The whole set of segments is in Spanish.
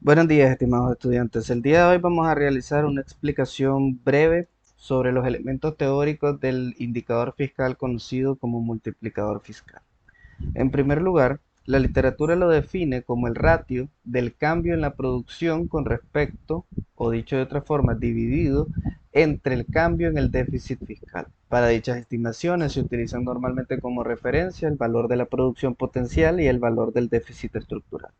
Buenos días, estimados estudiantes. El día de hoy vamos a realizar una explicación breve sobre los elementos teóricos del indicador fiscal conocido como multiplicador fiscal. En primer lugar, la literatura lo define como el ratio del cambio en la producción con respecto, o dicho de otra forma, dividido entre el cambio en el déficit fiscal. Para dichas estimaciones se utilizan normalmente como referencia el valor de la producción potencial y el valor del déficit estructural.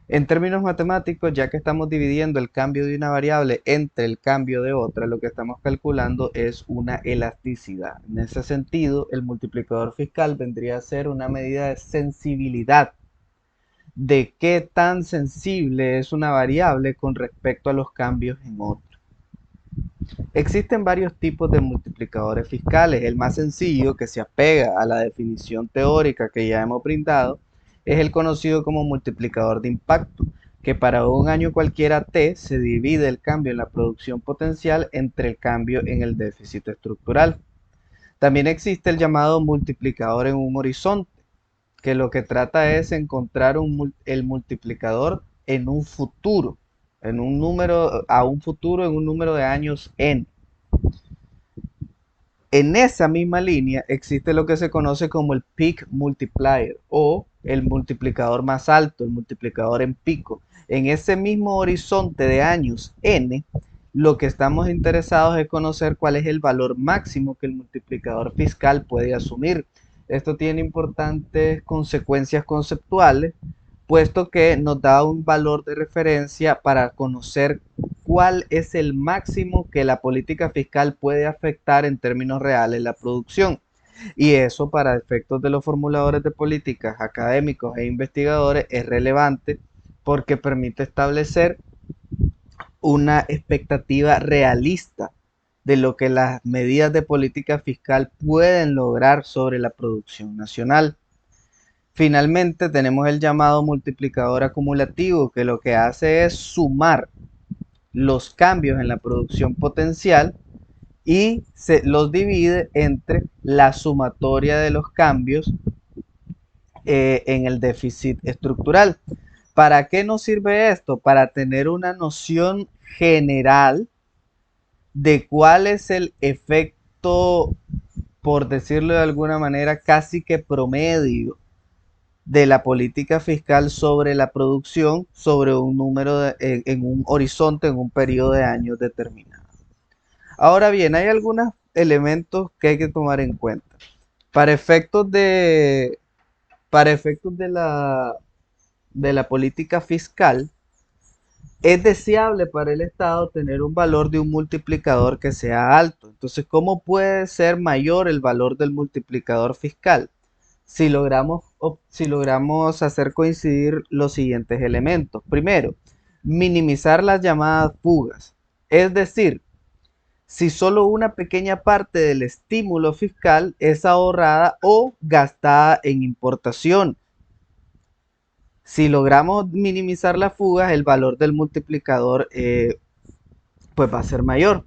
En términos matemáticos, ya que estamos dividiendo el cambio de una variable entre el cambio de otra, lo que estamos calculando es una elasticidad. En ese sentido, el multiplicador fiscal vendría a ser una medida de sensibilidad, de qué tan sensible es una variable con respecto a los cambios en otra. Existen varios tipos de multiplicadores fiscales. El más sencillo, que se apega a la definición teórica que ya hemos brindado, es el conocido como multiplicador de impacto, que para un año cualquiera T se divide el cambio en la producción potencial entre el cambio en el déficit estructural. También existe el llamado multiplicador en un horizonte, que lo que trata es encontrar el multiplicador en un futuro, en un número, a un futuro en un número de años n. En esa misma línea existe lo que se conoce como el peak multiplier o el multiplicador más alto, el multiplicador en pico. En ese mismo horizonte de años n, lo que estamos interesados es conocer cuál es el valor máximo que el multiplicador fiscal puede asumir. Esto tiene importantes consecuencias conceptuales, puesto que nos da un valor de referencia para conocer cuál es el máximo que la política fiscal puede afectar en términos reales la producción. Y eso para efectos de los formuladores de políticas académicos e investigadores es relevante porque permite establecer una expectativa realista de lo que las medidas de política fiscal pueden lograr sobre la producción nacional. Finalmente tenemos el llamado multiplicador acumulativo, que lo que hace es sumar los cambios en la producción potencial y se los divide entre la sumatoria de los cambios en el déficit estructural. ¿Para qué nos sirve esto? Para tener una noción general de cuál es el efecto, por decirlo de alguna manera, casi que promedio de la política fiscal sobre la producción, sobre un número en un horizonte, en un periodo de años determinado. Ahora bien, hay algunos elementos que hay que tomar en cuenta. Para efectos de, para efectos de la política fiscal, es deseable para el Estado tener un valor de un multiplicador que sea alto. Entonces, ¿cómo puede ser mayor el valor del multiplicador fiscal? Si logramos hacer coincidir los siguientes elementos. Primero, minimizar las llamadas fugas. Es decir, si solo una pequeña parte del estímulo fiscal es ahorrada o gastada en importación. Si logramos minimizar las fugas, el valor del multiplicador pues va a ser mayor.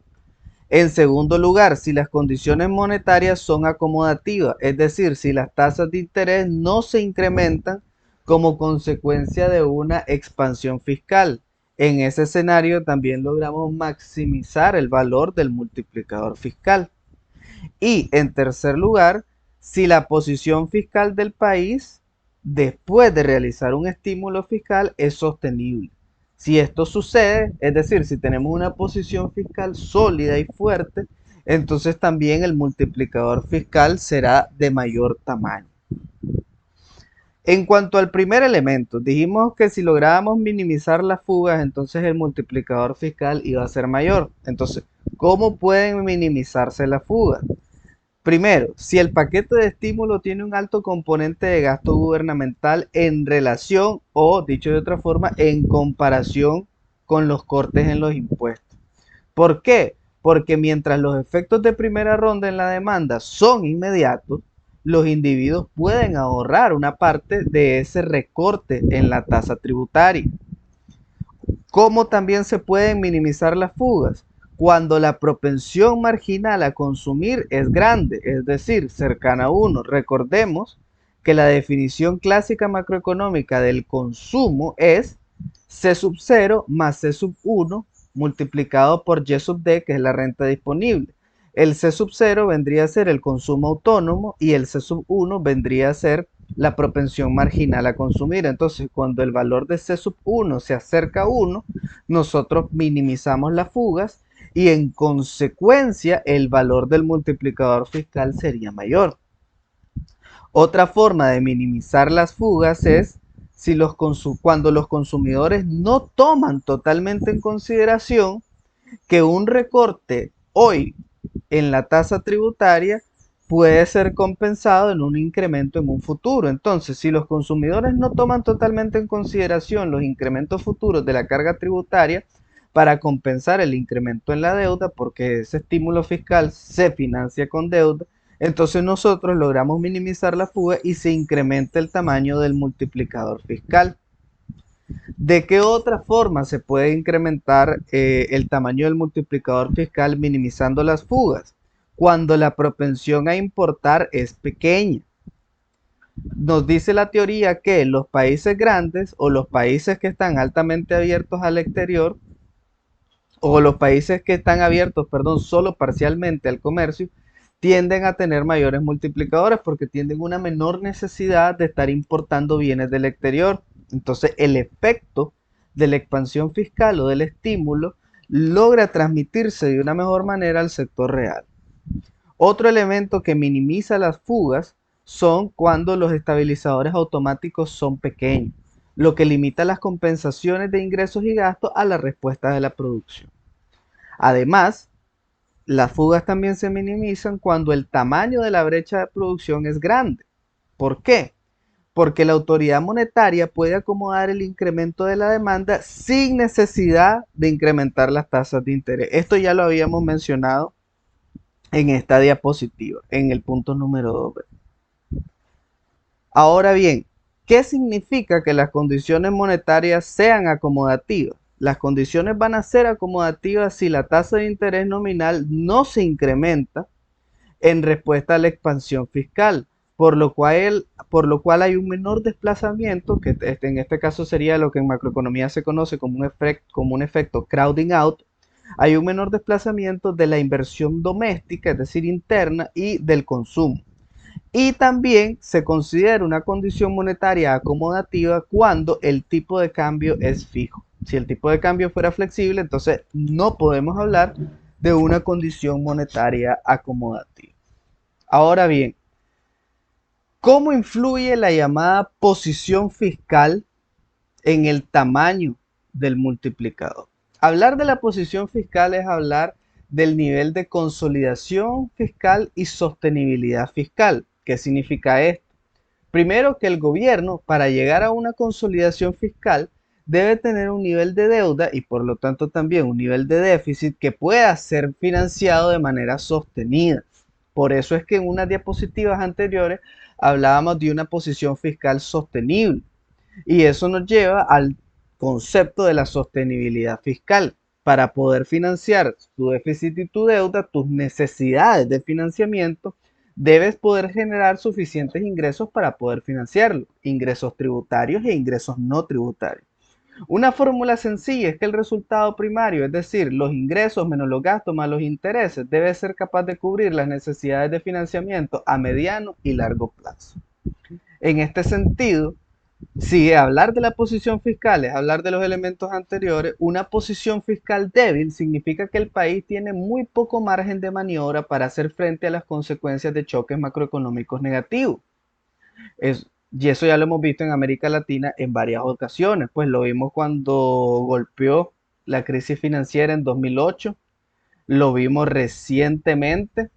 En segundo lugar, si las condiciones monetarias son acomodativas, es decir, si las tasas de interés no se incrementan como consecuencia de una expansión fiscal. En ese escenario también logramos maximizar el valor del multiplicador fiscal. Y en tercer lugar, si la posición fiscal del país, después de realizar un estímulo fiscal, es sostenible. Si esto sucede, es decir, si tenemos una posición fiscal sólida y fuerte, entonces también el multiplicador fiscal será de mayor tamaño. En cuanto al primer elemento, dijimos que si lográbamos minimizar las fugas, entonces el multiplicador fiscal iba a ser mayor. Entonces, ¿cómo pueden minimizarse las fugas? Primero, si el paquete de estímulo tiene un alto componente de gasto gubernamental en relación o, dicho de otra forma, en comparación con los cortes en los impuestos. ¿Por qué? Porque mientras los efectos de primera ronda en la demanda son inmediatos, los individuos pueden ahorrar una parte de ese recorte en la tasa tributaria. ¿Cómo también se pueden minimizar las fugas? Cuando la propensión marginal a consumir es grande, es decir, cercana a 1. Recordemos que la definición clásica macroeconómica del consumo es C sub 0 más C sub 1 multiplicado por Y sub D, que es la renta disponible. El C sub 0 vendría a ser el consumo autónomo y el C sub 1 vendría a ser la propensión marginal a consumir. Entonces, cuando el valor de C sub 1 se acerca a 1, nosotros minimizamos las fugas y en consecuencia el valor del multiplicador fiscal sería mayor. Otra forma de minimizar las fugas es si cuando los consumidores no toman totalmente en consideración que un recorte hoy en la tasa tributaria puede ser compensado en un incremento en un futuro. Entonces, si los consumidores no toman totalmente en consideración los incrementos futuros de la carga tributaria para compensar el incremento en la deuda, porque ese estímulo fiscal se financia con deuda, entonces nosotros logramos minimizar la fuga y se incrementa el tamaño del multiplicador fiscal. ¿De qué otra forma se puede incrementar el tamaño del multiplicador fiscal minimizando las fugas? Cuando la propensión a importar es pequeña. Nos dice la teoría que los países grandes o los países que están altamente abiertos al exterior o los países que están abiertos, perdón, solo parcialmente al comercio, tienden a tener mayores multiplicadores porque tienen una menor necesidad de estar importando bienes del exterior. Entonces, el efecto de la expansión fiscal o del estímulo logra transmitirse de una mejor manera al sector real. Otro elemento que minimiza las fugas son cuando los estabilizadores automáticos son pequeños, lo que limita las compensaciones de ingresos y gastos a la respuesta de la producción. Además, las fugas también se minimizan cuando el tamaño de la brecha de producción es grande. ¿Por qué? Porque la autoridad monetaria puede acomodar el incremento de la demanda sin necesidad de incrementar las tasas de interés. Esto ya lo habíamos mencionado en esta diapositiva, en el punto número 2. Ahora bien, ¿qué significa que las condiciones monetarias sean acomodativas? Las condiciones van a ser acomodativas si la tasa de interés nominal no se incrementa en respuesta a la expansión fiscal, por lo cual hay un menor desplazamiento, que en este caso sería lo que en macroeconomía se conoce como un efecto crowding out. Hay un menor desplazamiento de la inversión doméstica, es decir, interna, y del consumo. Y también se considera una condición monetaria acomodativa cuando el tipo de cambio es fijo. Si el tipo de cambio fuera flexible, entonces no podemos hablar de una condición monetaria acomodativa. Ahora bien, ¿cómo influye la llamada posición fiscal en el tamaño del multiplicador? Hablar de la posición fiscal es hablar del nivel de consolidación fiscal y sostenibilidad fiscal. ¿Qué significa esto? Primero, que el gobierno, para llegar a una consolidación fiscal, debe tener un nivel de deuda y por lo tanto también un nivel de déficit que pueda ser financiado de manera sostenida. Por eso es que en unas diapositivas anteriores hablábamos de una posición fiscal sostenible. Y eso nos lleva al concepto de la sostenibilidad fiscal. Para poder financiar tu déficit y tu deuda, tus necesidades de financiamiento, debes poder generar suficientes ingresos para poder financiarlo, ingresos tributarios e ingresos no tributarios. Una fórmula sencilla es que el resultado primario, es decir, los ingresos menos los gastos más los intereses, debe ser capaz de cubrir las necesidades de financiamiento a mediano y largo plazo. En este sentido, si hablar de la posición fiscal es hablar de los elementos anteriores, una posición fiscal débil significa que el país tiene muy poco margen de maniobra para hacer frente a las consecuencias de choques macroeconómicos negativos. Y eso ya lo hemos visto en América Latina en varias ocasiones, pues lo vimos cuando golpeó la crisis financiera en 2008, lo vimos recientemente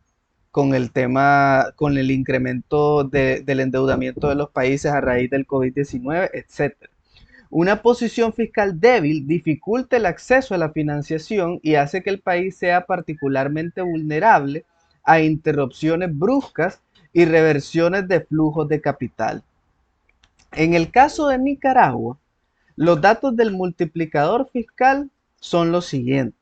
con el tema, con el incremento del endeudamiento de los países a raíz del COVID-19, etcétera. Una posición fiscal débil dificulta el acceso a la financiación y hace que el país sea particularmente vulnerable a interrupciones bruscas y reversiones de flujos de capital. En el caso de Nicaragua, los datos del multiplicador fiscal son los siguientes.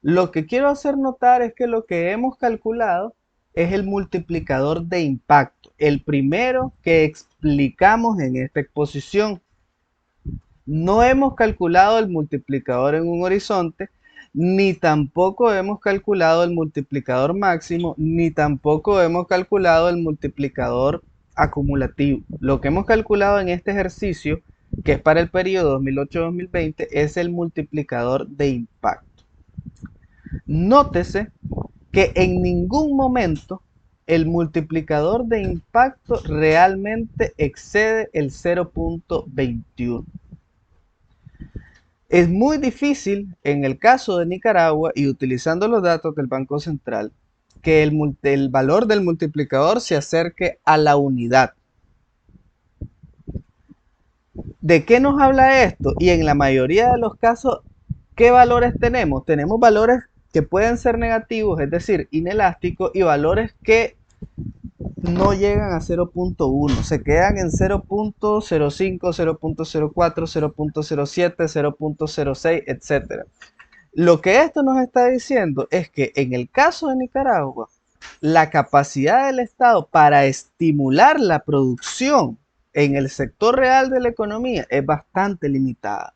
Lo que quiero hacer notar es que lo que hemos calculado es el multiplicador de impacto, el primero que explicamos en esta exposición. No hemos calculado el multiplicador en un horizonte, ni tampoco hemos calculado el multiplicador máximo, ni tampoco hemos calculado el multiplicador acumulativo. Lo que hemos calculado en este ejercicio, que es para el periodo 2008-2020, es el multiplicador de impacto. Nótese que en ningún momento el multiplicador de impacto realmente excede el 0.21. Es muy difícil en el caso de Nicaragua y utilizando los datos del Banco Central que el valor del multiplicador se acerque a la unidad. ¿De qué nos habla esto? Y en la mayoría de los casos, ¿qué valores tenemos? Tenemos valores que pueden ser negativos, es decir, inelásticos, y valores que no llegan a 0.1, se quedan en 0.05, 0.04, 0.07, 0.06, etc. Lo que esto nos está diciendo es que en el caso de Nicaragua, la capacidad del Estado para estimular la producción en el sector real de la economía es bastante limitada.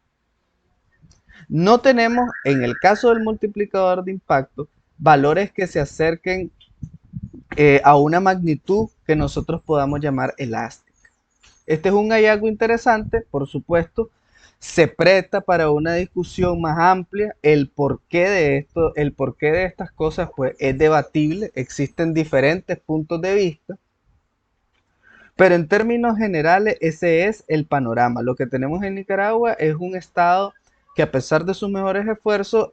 No tenemos, en el caso del multiplicador de impacto, valores que se acerquen a una magnitud que nosotros podamos llamar elástica. Este es un hallazgo interesante, por supuesto, se presta para una discusión más amplia. El porqué de esto, el porqué de estas cosas, pues es debatible, existen diferentes puntos de vista, pero en términos generales ese es el panorama. Lo que tenemos en Nicaragua es un estado que a pesar de sus mejores esfuerzos,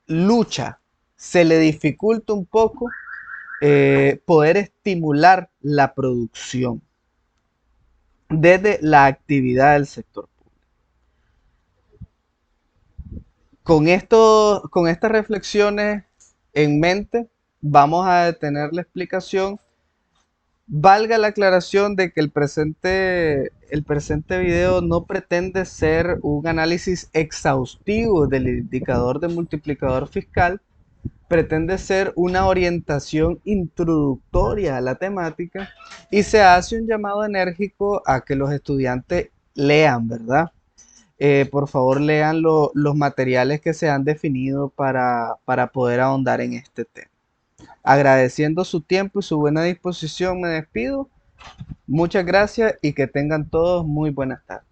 lucha, se le dificulta un poco poder estimular la producción desde la actividad del sector. Con estas reflexiones en mente, vamos a detener la explicación. Valga la aclaración de que el presente video no pretende ser un análisis exhaustivo del indicador de multiplicador fiscal, pretende ser una orientación introductoria a la temática y se hace un llamado enérgico a que los estudiantes lean, ¿verdad? Por favor, lean los materiales que se han definido para poder ahondar en este tema. Agradeciendo su tiempo y su buena disposición, me despido. Muchas gracias y que tengan todos muy buenas tardes.